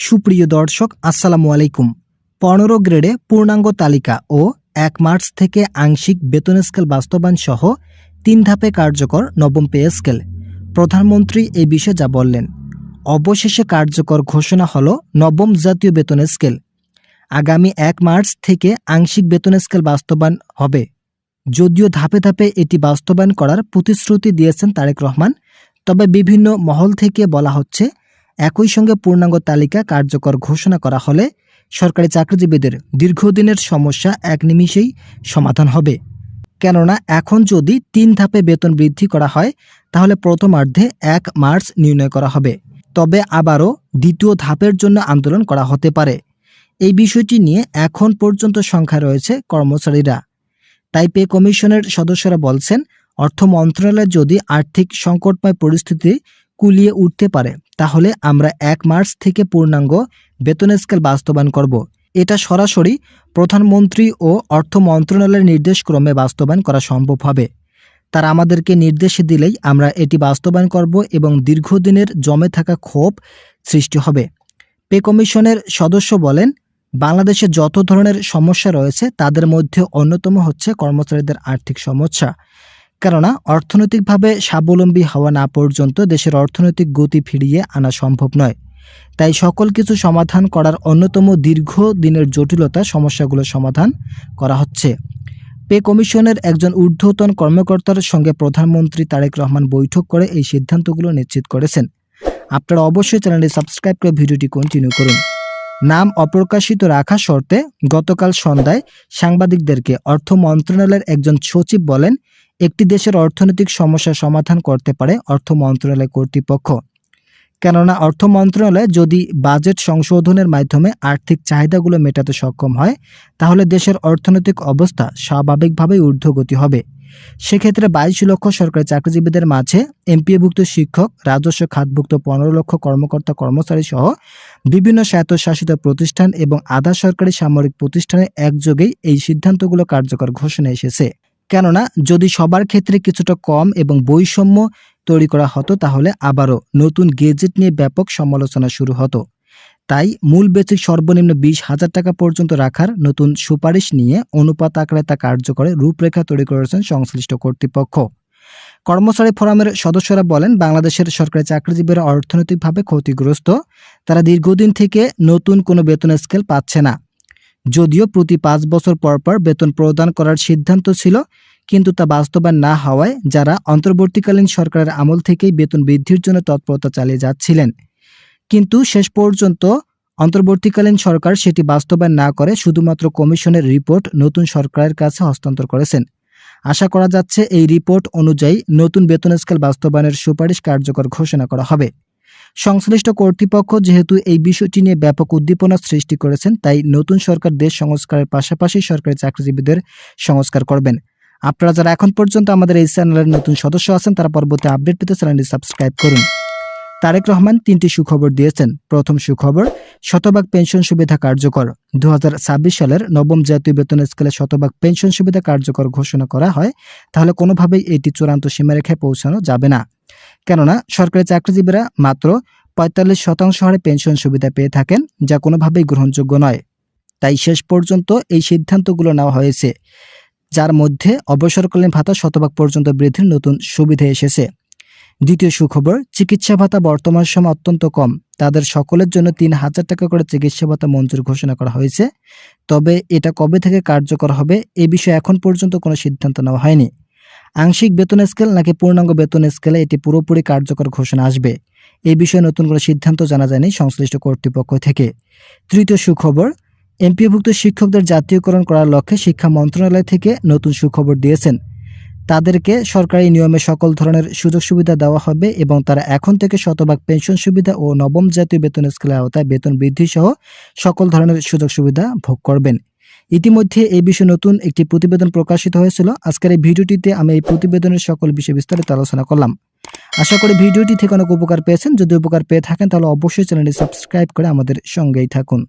সুপ্রিয় দর্শক আসসালামু আলাইকুম। 15 গ্রেডে পূর্ণাঙ্গ তালিকা ও 1 মার্চ থেকে আংশিক বেতন স্কেল বাস্তবায়ন সহ 3 ধাপে কার্যকর নবম পে স্কেল। প্রধানমন্ত্রী এই বিষয়ে যা বললেন। অবশেষে কার্যকর ঘোষণা হলো নবম জাতীয় বেতন স্কেল। আগামী 1 মার্চ থেকে আংশিক বেতন স্কেল বাস্তবায়ন হবে। যদিও ধাপে ধাপে এটি বাস্তবায়ন করার প্রতিশ্রুতি দিয়েছেন তারেক রহমান, তবে বিভিন্ন মহল থেকে বলা হচ্ছে একই সঙ্গে পূর্ণাঙ্গ তালিকা কার্যকর ঘোষণা করা হলে সরকারি চাকরিজীবীদের দীর্ঘদিনের সমস্যা এক নিমিষেই সমাধান হবে। কেননা এখন যদি 3 ধাপে বেতন বৃদ্ধি করা হয় তাহলে প্রথমার্ধে 1 মার্চ নির্ণয় করা হবে, তবে আবারও দ্বিতীয় ধাপের জন্য আন্দোলন করা হতে পারে। এই বিষয়টি নিয়ে এখন পর্যন্ত সংখ্যায় রয়েছে কর্মচারীরা। তাই পে কমিশনের সদস্যরা বলছেন, অর্থ মন্ত্রণালয় যদি আর্থিক সংকটময় পরিস্থিতি কুলিয়ে উঠতে পারে তাহলে আমরা 1 মার্চ থেকে পূর্ণাঙ্গ বেতন স্কেল বাস্তবায়ন করব। এটা সরাসরি প্রধানমন্ত্রী ও অর্থ মন্ত্রণালয়ের নির্দেশক্রমে বাস্তবায়ন করা সম্ভব হবে। তারা আমাদেরকে নির্দেশ দিলেই আমরা এটি বাস্তবায়ন করব এবং দীর্ঘদিনের জমে থাকা ক্ষোভ সৃষ্টি হবে। পে কমিশনের সদস্য বলেন, বাংলাদেশে যত ধরনের সমস্যা রয়েছে তাদের মধ্যে অন্যতম হচ্ছে কর্মচারীদের আর্থিক সমস্যা। কেননা অর্থনৈতিকভাবে স্বাবলম্বী হওয়া না পর্যন্ত দেশের অর্থনৈতিক গতি ফিরিয়ে আনা সম্ভব নয়। তাই সকল কিছু সমাধান করার অন্যতম দীর্ঘদিনের জটিলতা সমস্যাগুলো সমাধান করা হচ্ছে। পে কমিশনের একজন ঊর্ধ্বতন কর্মকর্তার সঙ্গে প্রধানমন্ত্রী তারেক রহমান বৈঠক করে এই সিদ্ধান্তগুলো নিশ্চিত করেছেন। আপনারা অবশ্যই চ্যানেলটি সাবস্ক্রাইব করে ভিডিওটি কন্টিনিউ করুন। নাম অপ্রকাশিত রাখা শর্তে গতকাল সন্ধ্যায় সাংবাদিকদেরকে অর্থ মন্ত্রণালয়ের একজন সচিব বলেন, একটি দেশের অর্থনৈতিক সমস্যা সমাধান করতে পারে অর্থ মন্ত্রণালয় কর্তৃপক্ষ। কেননা অর্থ মন্ত্রণালয় যদি বাজেট সংশোধনের মাধ্যমে আর্থিক চাহিদাগুলো মেটাতে সক্ষম হয় তাহলে দেশের অর্থনৈতিক অবস্থা স্বাভাবিকভাবেই ঊর্ধ্বগতি হবে। সেক্ষেত্রে 22 লক্ষ সরকারি চাকরিজীবীদের মাঝে এমপিওভুক্ত শিক্ষক, রাজস্ব খাতভুক্ত 15 লক্ষ কর্মকর্তা কর্মচারী সহ বিভিন্ন স্বায়ত্তশাসিত প্রতিষ্ঠান এবং আধা সরকারি সামরিক প্রতিষ্ঠানে একযোগেই এই সিদ্ধান্তগুলো কার্যকর ঘোষণা এসেছে। কেননা যদি সবার ক্ষেত্রে কিছুটা কম এবং বৈষম্য তৈরি করা হতো তাহলে আবারও নতুন গেজেট নিয়ে ব্যাপক সমালোচনা শুরু হতো। তাই মূল বেসিক সর্বনিম্ন 20,000 টাকা পর্যন্ত রাখার নতুন সুপারিশ নিয়ে অনুপাত আকারে তা কার্যকরে রূপরেখা তৈরি করেছেন সংশ্লিষ্ট কর্তৃপক্ষ। কর্মচারী ফোরামের সদস্যরা বলেন, বাংলাদেশের সরকারি চাকরিজীবীরা অর্থনৈতিকভাবে ক্ষতিগ্রস্ত। তারা দীর্ঘদিন থেকে নতুন কোনো বেতন স্কেল পাচ্ছে না। যদিও প্রতি 5 বছর পর পর বেতন প্রদান করার সিদ্ধান্ত ছিল, কিন্তু তা বাস্তবায়ন না হওয়ায় যারা অন্তর্বর্তীকালীন সরকারের আমল থেকেই বেতন বৃদ্ধির জন্য তৎপরতা চালিয়ে যাচ্ছিলেন, কিন্তু শেষ পর্যন্ত অন্তর্বর্তীকালীন সরকার সেটি বাস্তবায়ন না করে শুধুমাত্র কমিশনের রিপোর্ট নতুন সরকারের কাছে হস্তান্তর করেছেন। আশা করা যাচ্ছে এই রিপোর্ট অনুযায়ী নতুন বেতন স্কেল বাস্তবায়নের সুপারিশ কার্যকর ঘোষণা করা হবে। সংশ্লিষ্ট কর্তৃপক্ষ যেহেতু এই বিষয়টি নিয়ে ব্যাপক উদ্দীপনা সৃষ্টি করেছেন, তাই নতুন সরকার দেশ সংস্কারের পাশাপাশি সরকারি চাকরিজীবীদের সংস্কার করবেন। আপনারা যারা এখন পর্যন্ত আমাদের এই চ্যানেলের নতুন সদস্য আছেন তারা পরবর্তী আপডেট পেতে চ্যানেলটি সাবস্ক্রাইব করুন। তারেক রহমান 3টি সুখবর দিয়েছেন। প্রথম সুখবর, শতভাগ পেনশন সুবিধা কার্যকর। 2026 সালের নবম জাতীয় বেতন স্কেলে শতভাগ পেনশন সুবিধা কার্যকর ঘোষণা করা হয় তাহলে কোনোভাবেই এটি চূড়ান্ত সীমারেখায় পৌঁছানো যাবে না। কেননা সরকারি চাকরিজীবীরা মাত্র 45% হারে পেনশন সুবিধা পেয়ে থাকেন, যা কোনোভাবেই গ্রহণযোগ্য নয়। তাই শেষ পর্যন্ত এই সিদ্ধান্তগুলো নেওয়া হয়েছে, যার মধ্যে অবসরকালীন ভাতা শতভাগ পর্যন্ত বৃদ্ধির নতুন সুবিধা এসেছে। দ্বিতীয় সুখবর, চিকিৎসা ভাতা বর্তমান সময় অত্যন্ত কম। তাদের সকলের জন্য 3,000 টাকা করে চিকিৎসা ভাতা মঞ্জুর ঘোষণা করা হয়েছে। তবে এটা কবে থেকে কার্যকর হবে এ বিষয়ে এখন পর্যন্ত কোনো সিদ্ধান্ত নেওয়া হয়নি। আংশিক বেতন স্কেল নাকি পূর্ণাঙ্গ বেতন স্কেলে এটি পুরোপুরি কার্যকর ঘোষণা আসবে এই বিষয়ে নতুন কোনো সিদ্ধান্ত জানা যায়নি সংশ্লিষ্ট কর্তৃপক্ষ থেকে। তৃতীয় সুখবর, এমপিওভুক্ত শিক্ষকদের জাতীয়করণ করার লক্ষ্যে শিক্ষা মন্ত্রণালয় থেকে নতুন সুখবর দিয়েছেন। তাদেরকে সরকারি নিয়মে সকল ধরনের সুযোগ সুবিধা দেওয়া হবে এবং তারা এখন থেকে শতভাগ পেনশন সুবিধা ও নবম জাতীয় বেতন স্কেলের আওতায় বেতন বৃদ্ধি সহ সকল ধরনের সুযোগ সুবিধা ভোগ করবেন। ইতিমধ্যে এই বিষয়ে নতুন একটি প্রতিবেদন প্রকাশিত হয়েছিল। আজকের এই ভিডিওটিতে আমি এই প্রতিবেদনের সকল বিষয়ে বিস্তারিত আলোচনা করলাম। আশা করি ভিডিওটি থেকে অনেক উপকার পেয়েছেন। যদি উপকার পেয়ে থাকেন তাহলে অবশ্যই চ্যানেলটি সাবস্ক্রাইব করে আমাদের সঙ্গেই থাকুন।